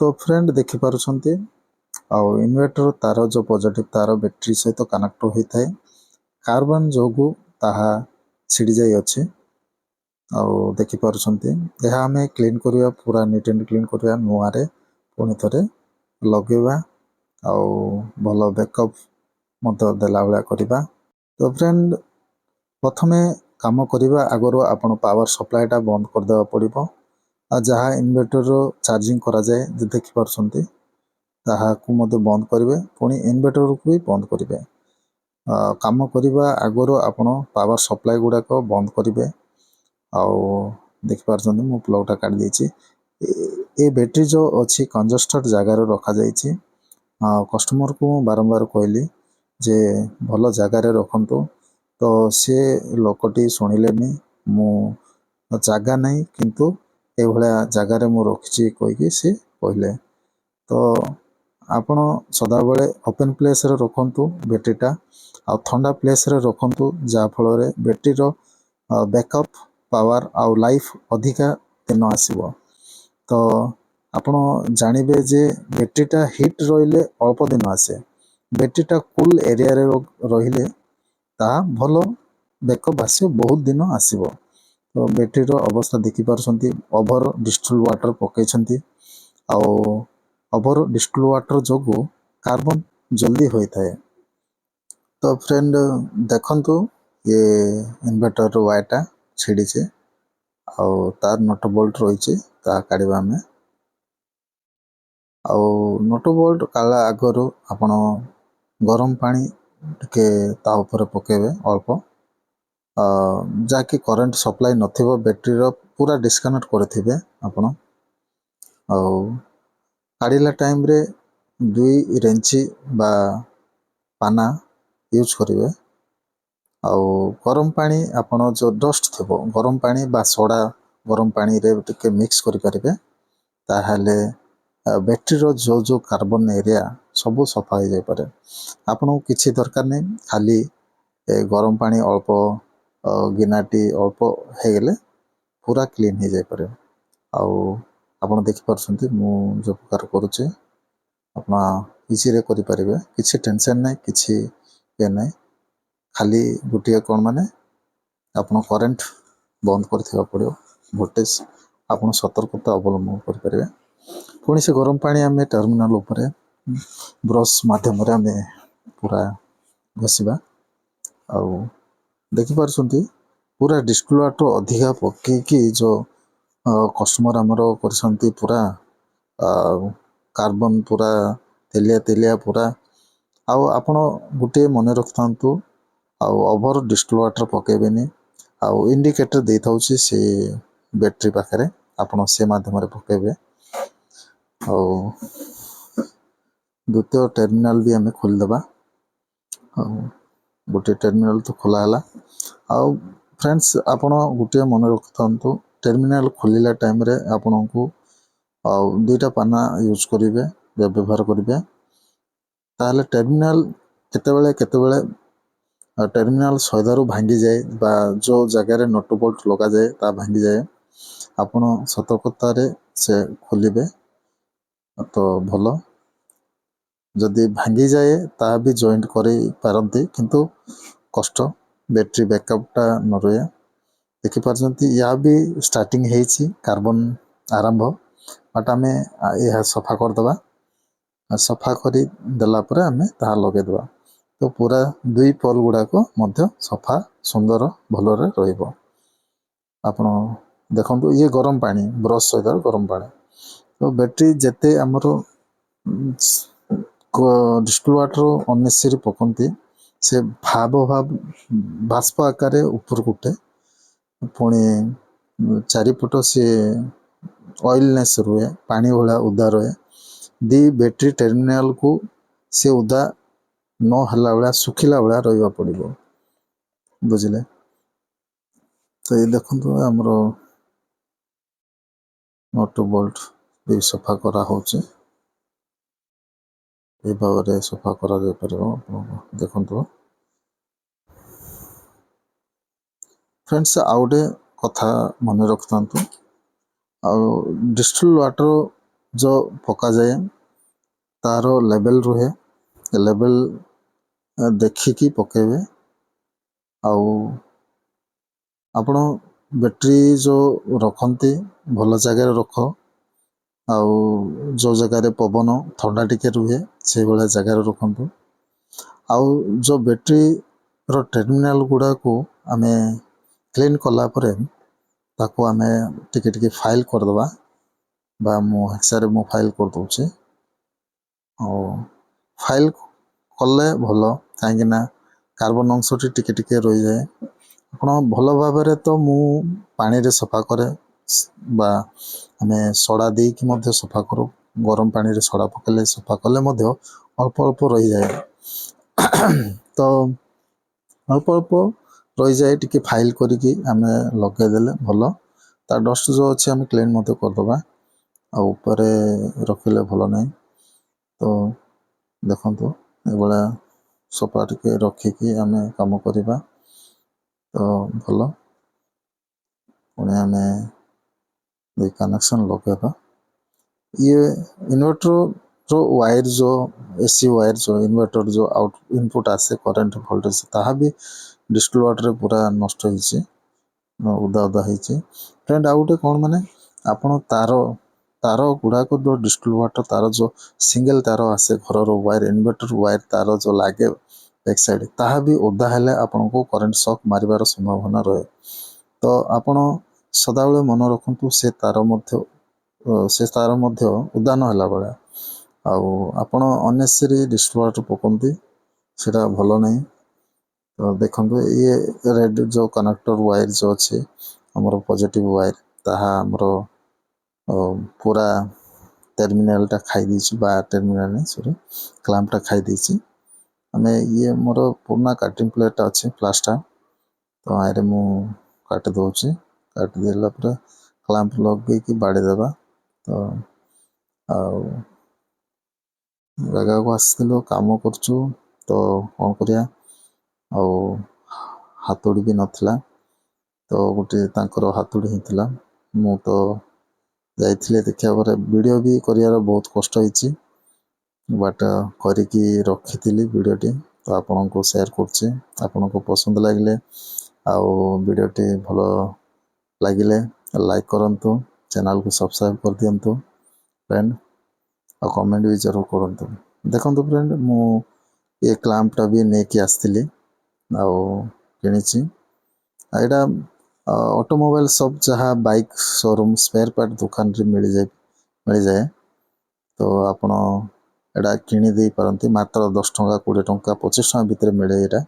तो फ्रेंड देखि पारुछंती आउ इन्वर्टर तार जो पॉजिटिव तार बैटरी सहित कनेक्ट होता है कार्बन जोगु ताहा छिड़ी जाई अछि आउ देखि पारुछंती यह आमे क्लीन करिया पूरा नीट एंड क्लीन करिया नुआरे पुणी थरे लगेवा आउ भलो बैकअप मत देला बेला करिबा। तो फ्रेंड प्रथमे काम करिबा आगरो आपण पावर सप्लाईटा बंद कर देवा पड़िबो आ जहाँ इन्वर्टर रो चार्जिंग करा जाए जे देखि पारुछंती ताहा को मते बंद करिवे पुणी इन्वर्टर को भी बंद करिवे। काम करिबा आगरो आपण पावर सप्लाई गुडा को बंद करिवे आउ देखि पारुछंती मु प्लगटा काट देछि। ए बैटरी जो अछि कंजस्टेड जगह रखा जाइछि। कस्टमर को बारंबार कहली जे भलो जगह रखंतु तो सी लोकटी शुणिलेनी मु जगह नहीं किंतु ए भलिया जगह मु रखिछि कहिके से कहले। तो आपण सदा बेले ओपन प्लेस रे रखंतु बैटरीटा आ ठंडा प्लेस रे रखंतु जा फल रे बैटरी रो बैकअप पावर आउ लाइफ अधिका दिन आसीबो। तो आपण जानिबे जे बैटरीटा हिट रहिले अल्प दिन आसे बैटरीटा कूल एरिया रे रहिले ता भलो बैकअप आसे बहुत दिन आसीबो। तो बैटरी रो अवस्था देखि पारछंती ओवर डिस्टिल वाटर पकेछंती आउ ओवर डिस्टिल वाटर जोगु कार्बन जल्दी होता है। तो फ्रेंड देखंतु ये इन्वर्टर रो वायरटा छिड़ीचे आउ तार नट बोल्ट रहिचे ता काढिबा में आउ नट बोल्ट काला आगरो आपण गरम पानी टिके ता ऊपर पकेबे अल्प जाकि करंट सप्लाई नथिबो बैटरी रो पूरा डिस्कनेक्ट करथिबे आपण आउ काढिला टाइम रे दुई रेंची बा पाना यूज करिवे आउ गरम पानी आपण जो डस्ट थिबो गरम पानी बा सोडा गरम पानी रे टिके मिक्स करि परिबे ताहाले बैटरी रो जो जो कार्बन एरिया सब सफा हो जाय पारे। आपन किछि दरकार नै खाली गरम पानी अल्प गिनाटी अल्प हे गेले पूरा क्लीन हो जाय पारे। आउ आपन देखि परछंती मु जो प्रकार करूचे अपना इजी रे करि परिबे किछि टेंशन नै किछि ए नै खाली गुटिया कोन माने आपन करंट बंद करथिबा पड़ियो वोल्टेज आपन सतर्कता अवलंबन करि परिबे। पुणी से गरम पानी आमे टर्मिनल ऊपर ब्रश माध्यम रे आमे पूरा घसीबा आउ देखि पारछंती पूरा डिस्टिल वाटर अधिका पके कि जो कस्टमर हमरो करछंती पूरा कार्बन पूरा तेलिया तेलिया पूरा आउ आपण गुटे मने रखथांतु आउ ओवर डिस्टिल वाटर पकेबेनी आउ इंडिकेटर देथाउची से बैटरी पाखरे आपण से माध्यम रे पकेबे आउ द्वितीय टर्मिनल भी हमें खोल दबा गोटे टर्मिनल तो खोला हला आउ फ्रेंड्स आपण गोटे मन रखथांतु टर्मिनल खोलिला टाइम रे आपण को आउ दुईटा पाना यूज करिवे व्यवहार करिवे ताले टर्मिनल केतेबेले टर्मिनल सैदारु भांगी जाए बा जो जगह रे नट बोल्ट लगा जाए ता भांगी जाए आपण सतर्कता रे से खोलिबे तो भलो जदि भांगी जाए ता भी जॉइंट करी पारंती किंतु कष्ट बैटरी बैकअपटा न रहे। देखि पारछंती या भी स्टार्टिंग हेछि कार्बन आरंभ बट आमे यह सफा कर दबा सफा करी देला परे आमे ता लगे दबा तो पूरा दुई पोल गुडा को मध्य सफा सुंदर भलो रे रहइबो। आपण देखंतु ये गरम पानी ब्रश सहित गरम पानी तो बैटरी जेते हमरो डिस्टिल वाटर अननेसेसरी पकंती से भाव बाष्प आकार ऊपर उठे पुणी चारिपट से ऑयलनेस रुए पानी भला उदा रहे दी बैटरी टर्मिनल को से उदा न हला बेला सुखिला बेला रहिबा पड़िबो बुझले। तो ये देखंतु हमरो नट बोल्ट भी सफा करा होचे ए भावरे सफा करा जाय परबो देखंतु फ्रेंड्स आउडे कथा मन रखतांतु आ डिस्टिल वाटर जो पकाए तार लेवल रुहे लेवल देखिकी पकेबे। आउ आपण बैटरी जो रखती भल जगार रख आउ जो जगार पवन थंडा टिके रुहे से भाया जगार रखु। आउ जो बैटरी रो टर्मिनाल गुड़ा को आमे क्लीन कला परे ताको आमे टिके टिके फाइल करदबा बा मो हेक्सारे मो फाइल कर दूचे। फाइल कले भल कहीं कार्बन अंशटी टिके टिके रही जाए। आपण भल भाव तो मु पानी रे सफा करे बा आमे सड़ा दे कि मध्य सफा करू। गरम पानी रे सड़ा पकेले सफा कले मध्य अल्प अल्प रही जाए। तो अल्प अल्प रही जाए टिके फाइल करिकी आमे लगे देले भल ता डस्ट जो अच्छे आमे क्लीन मध्य करदबा आ ऊपर रखिले भल नहीं। तो देखो ये सफा टिके रखिकी आमे काम करिबा तो भल पुणे आमे कनेक्शन लगेबा। ये इन्वर्टर जो वायर जो एसी वायर जो इन्वर्टर जो आउट इनपुट आसे करंट वोल्टेज ताहा भी डिस्प्ले वाटर पूरा नष्ट होइछि उदा उदा होइछि। फ्रेंड आ गोटे कौन माने आपण तार तार गुड़ा को जो डिस्प्ले वाटर तार जो सिंगल तार आसे घर वायर इन्वर्टर वायर तार जो लागे बैक साइड ताहा भी उदा हेले आपण को करंट शॉक मारिबार संभावना रहे। तो आपण सदाबले मन रखु से तार मध्य उदान होला बेला आउ आपण अनेसरी डिस्प्ले वाटर पकंती सेटा भल नहीं। तो देखो ये रेड जो कनेक्टर वायर जो अच्छे हमर पॉजिटिव वायर ताहा हमर पूरा टर्मिनल टा खाई दीची बा टर्मिनल नहीं सॉरी क्लैंप टा खाई दीची। हमें ये मोर पुराना कटिंग प्लेट अच्छे प्लास्टा तो आरे मु काट दूची काट देला पर क्लैंप लगे कि बाड़ी देबा। तो जगह को आसलु काम करचु तो कौन करिया आउ हाथोड़ी भी नथिला तो गोटे तांकर हाथोड़ी हितला मु तो जाइथिले देखिया पर वीडियो भी करियार बहुत कष्ट होइछि बट करिकी रखिथिली वीडियोटी तो आपन को शेयर करछि। आपन को पसंद लागिले आउ वीडियोटी भलो लागिले लाइक करंतु चैनल को सब्सक्राइब कर दियंतु फ्रेंड और कमेंट भी जरूर करंतु। देखंतु फ्रेंड मु ये क्लैंप टा भी नेकी आस्थिली आउ किनिछि एटा ऑटोमोबाइल सब जहाँ बाइक शोरूम स्पेयर पार्ट दुकान रे मिल जाए। तो आपण एटा किनी दे पारंती मात्र 10 टंका 20 टंका 25 टंका भीतर मिले एटा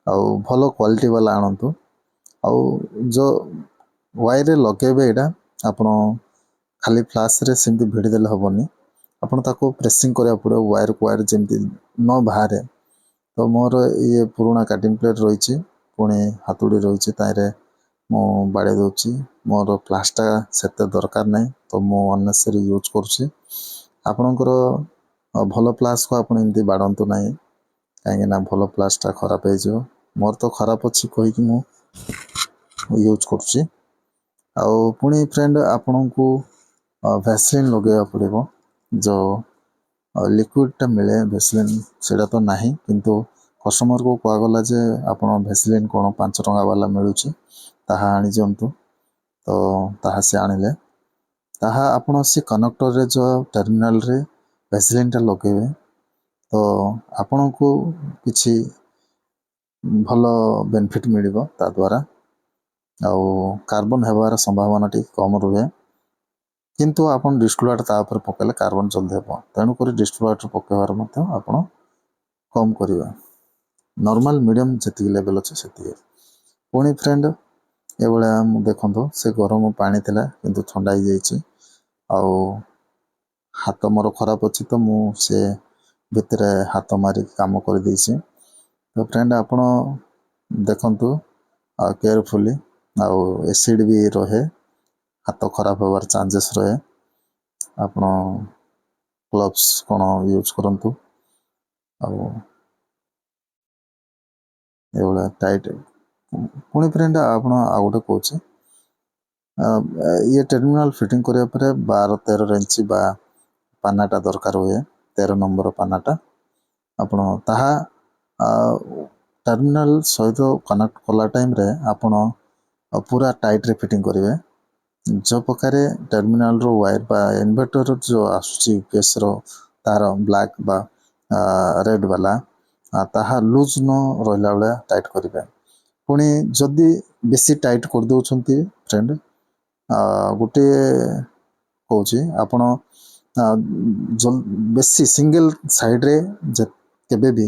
आउ भलो क्वालिटी वाला आनंतु। आउ जो वायर लगेबे एटा आपण खाली फ्लैश रे सिंधी भिड़ी देले होबनी आपण ताको प्रेसिंग करिया पड़ो वायर को वायर जेमती न बाहरे। तो मोर ये पुराना कटिंग प्लेट रही पुणी हाथुड़ी रही तारे मु बाड़े दूची मोर प्लास्टा सेते दरकार नहीं तो मु अननेसेसरी यूज करुची। आपणकर भल प्लास को आपण एमती बाड़ंतु नहीं कहीं भल प्लास्टा खराब हो मोर तो खराब अच्छी कहीकि मु यूज करुची। आउ पुणी फ्रेंड आपण को वैसलीन लगे पड़ो जो लिक्विड टा मिले वैसलीन सेटा तो नहीं किंतु कस्टमर को कहगला जे आपण वैसलीन कौन 5 टंका वाला मिलूची ताहा आनी जंतु। तो ताहा से आनिले ताहा आपण से कनेक्टर रे जो टर्मिनल रे वैसलीन टा लगेबे तो आपण को किछि भलो बेनिफिट मिलिबो ता द्वारा आउ कार्बन हेबार संभावना टी कम रुहे किंतु आपण डिस्टलाट ता पर पकेले कार्बन जल्दी हेबो तेणु करी डिस्टलाट पकेबार मते आपण कम करिवा नॉर्मल मीडियम जति लेवल अछि सेति। पुणी फ्रेंड ए बळे हम देखंतो से गरम पानी थिला किंतु ठंडा ही जाईछि आउ हाथ मोर खराब अछि तो मु से भितरे हाथ मारी काम कर देछि। तो फ्रेंड आपण देखंतु केयरफुली आउ एसिड भी रहे हाथ खराब होवार चांसेस रहे आपण ग्लव्स कोन यूज करंतु आउ एवला टाइट। पुणी फ्रेंड आपण आ गोटे कहूँ ये टर्मिनाल फिटिंग करिया परे 12-13 इंच बा पानाटा दरकार हुए 13 नंबर पानाटा आपण ताहा टर्मिनाल सहित कनेक्ट कला टाइम रे आपण पूरा टाइट रे फिटिंग करिवे जो प्रकार टर्मिनाल रो वायर बा इन्वर्टर जो आसुची यूपीएस रो तार ब्लैक बा रेड वाला ताहा लूज न रहिला बेला टाइट करिवे पुणी जदि बेसी टाइट कर दउछंती फ्रेंड गोटे कहूँ आपण बेसी सिंगल साइड रे केबे भी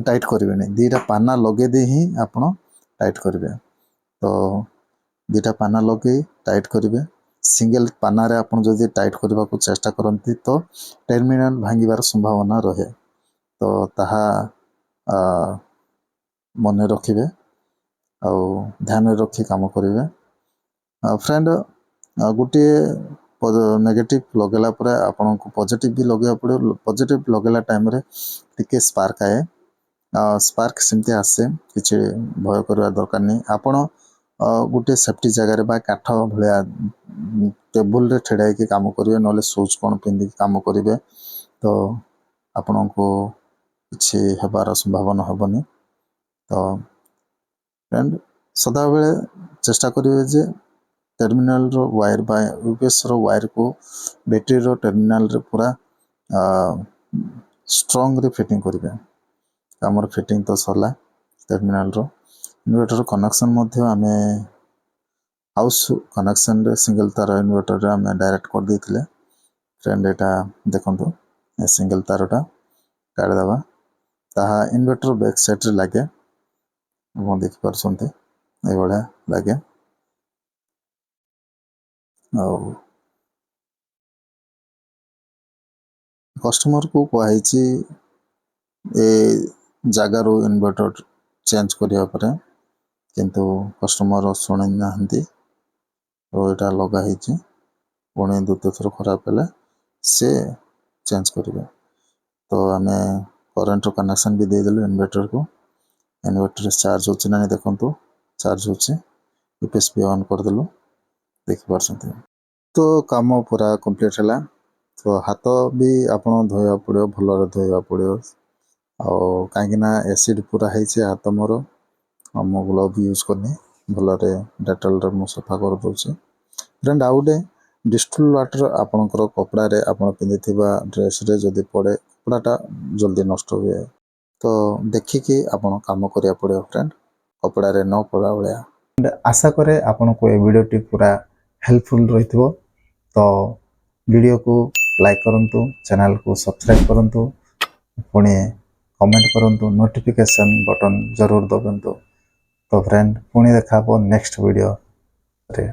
टाइट करेंगे दीटा पाना लगे दे ही आपण टाइट करेंगे तो दीटा पाना लगे टाइट करेंगे सिंगल पाना रे आपण जदि टाइट करने को चेष्टा करती तो टर्मिनाल भांगिबार संभावना रहे तो ताहा मन रखिए आउ ध्यान रखी काम करेंगे फ्रेंड गोटे नेगेटिव लगेला पर आपन को पॉजिटिव भी लगे पड़ो पॉजिटिव लगेला टाइम रे टिके स्पार्क आए स्पार्क सेमती आसे किसी भय करवा दरकार नहीं आपण गोटे सेफ्टी जगह बा काठ भाया टेबुल रे ठेड़ा के काम करेंगे ना सुज कौन पिंधि काम करेंगे तो आपण को किसी हेबार संभावना हेबनी तो फ्रेंड सदा बेले चेष्टा करेंगे जे टर्मिनाल रो वायर बा यूपीएस रो वायर को बैटरी रो टर्मिनाल रे पूरा स्ट्रॉन्ग रे फिटिंग करेंगे आमर फिटिंग तो सरला टर्मिनाल रो इन्वर्टर कनेक्शन मध्य आमे हाउस कनेक्शन रे सिंगल तार इन्वर्टर रे आमे डायरेक्ट कर देथिले फ्रेंड एटा देखंतु ए सिंगल तारटा काढ दबा ताहा इन्वर्टर बैक साइड रे लागे वो देख परसंते ए बडा लागे कस्टमर को कही ए जगार इन्वर्टर चेंज करने किंतु कस्टमर शुणी ना तो यहाँ लगाई पुणी द्वितीय थर खराब है से चेंज करेंगे तो आम करेन्ट कनेक्शन भी देदेलु इन्वर्टर को इन्वर्टर चार्ज होची ना देखो चार्ज होची यूपीएस भी ऑन करदेलु देखिपारे तो काम पूरा कंप्लीट है तो हाथ भी आपड़ धोया पड़ो भल धोया पड़ो कहीं एसिड पूरा है हाथ मोर मो ग्लोव यूज करनी भलरे डेटल रे सफा कर दूसरी फ्रेंड आउ गए डिस्टिल वाटर आपणकर कपड़ा रे आप पिंधि ड्रेस रे जदि पड़े कपड़ाटा जल्दी नष्ट हुए तो देखिकी आपण काम करिया पड़ो फ्रेंड कपड़ा रे न पड़ा भाया आशा करे आपण को ये वीडियोटी पूरा हेल्पफुल रही तो वीडियो को लाइक करंतु चैनल को सब्सक्राइब करंतु पुणी कमेंट करंतु नोटिफिकेशन बटन जरूर दबंतु तो फ्रेंड पुणी देखा नेक्स्ट वीडियो रे।